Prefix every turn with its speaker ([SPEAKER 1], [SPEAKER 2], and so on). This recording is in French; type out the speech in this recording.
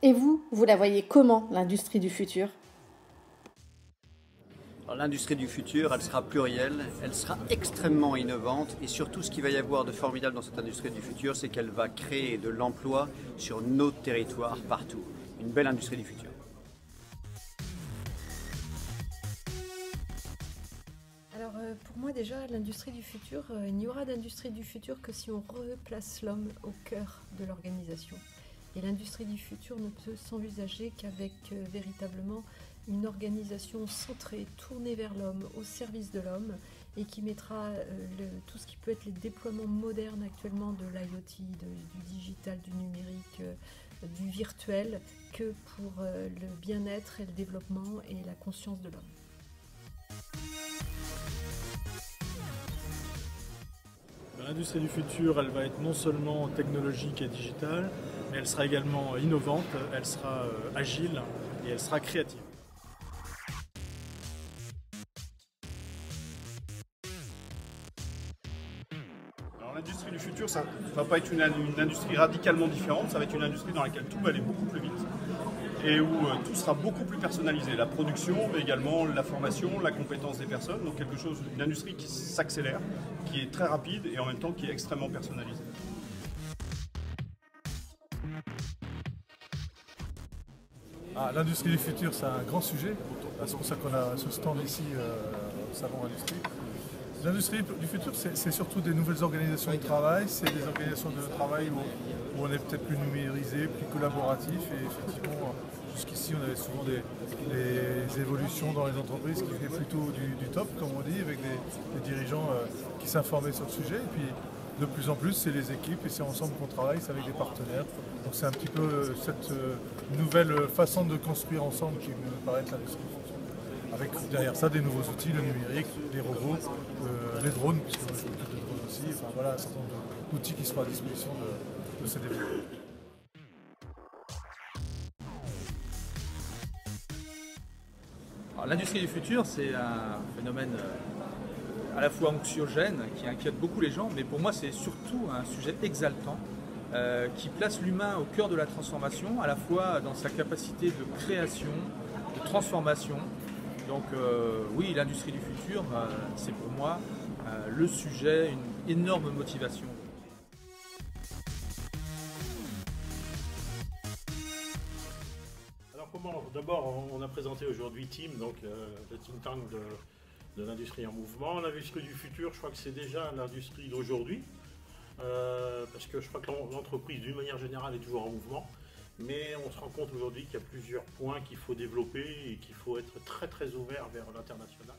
[SPEAKER 1] Et vous, vous la voyez comment, l'industrie du futur?
[SPEAKER 2] L'industrie du futur, elle sera plurielle, elle sera extrêmement innovante et surtout ce qu'il va y avoir de formidable dans cette industrie du futur, c'est qu'elle va créer de l'emploi sur nos territoires partout. Une belle industrie du futur.
[SPEAKER 3] Alors pour moi déjà, l'industrie du futur, il n'y aura d'industrie du futur que si on replace l'homme au cœur de l'organisation. Et l'industrie du futur ne peut s'envisager qu'avec véritablement une organisation centrée, tournée vers l'homme, au service de l'homme, et qui mettra tout ce qui peut être les déploiements modernes actuellement de l'IoT, du digital, du numérique, du virtuel, que pour le bien-être et le développement et la conscience de l'homme.
[SPEAKER 4] L'industrie du futur, elle va être non seulement technologique et digitale, mais elle sera également innovante, elle sera agile et elle sera créative.
[SPEAKER 5] L'industrie du futur, ça ne va pas être une industrie radicalement différente, ça va être une industrie dans laquelle tout va aller beaucoup plus vite et où tout sera beaucoup plus personnalisé. La production, mais également la formation, la compétence des personnes, donc une industrie qui s'accélère, qui est très rapide et en même temps qui est extrêmement personnalisée.
[SPEAKER 6] L'industrie du futur, c'est un grand sujet. C'est pour ça qu'on a ce stand ici au Salon Industrie. L'industrie du futur, c'est surtout des nouvelles organisations de travail, c'est des organisations de travail où on est peut-être plus numérisé, plus collaboratif. Et effectivement, jusqu'ici, on avait souvent des évolutions dans les entreprises qui venaient plutôt du top, comme on dit, avec des dirigeants qui s'informaient sur le sujet. Et puis, de plus en plus, c'est les équipes et c'est ensemble qu'on travaille, c'est avec des partenaires. Donc c'est un petit peu cette nouvelle façon de construire ensemble qui me paraît être l'industrie. Avec derrière ça des nouveaux outils, le numérique, les robots, les drones, puisque moi je m'occupe de drones aussi. Enfin voilà, un certain nombre d'outils qui seront à disposition de ces développeurs.
[SPEAKER 7] L'industrie du futur, c'est un phénomène à la fois anxiogène, qui inquiète beaucoup les gens, mais pour moi c'est surtout un sujet exaltant, qui place l'humain au cœur de la transformation, à la fois dans sa capacité de création, de transformation. Donc oui, l'industrie du futur, c'est pour moi le sujet, une énorme motivation.
[SPEAKER 8] Alors d'abord, on a présenté aujourd'hui TEAM, donc le think tank de l'industrie en mouvement. L'industrie du futur, je crois que c'est déjà l'industrie d'aujourd'hui, parce que je crois que l'entreprise, d'une manière générale, est toujours en mouvement. Mais on se rend compte aujourd'hui qu'il y a plusieurs points qu'il faut développer et qu'il faut être très très ouvert vers l'international.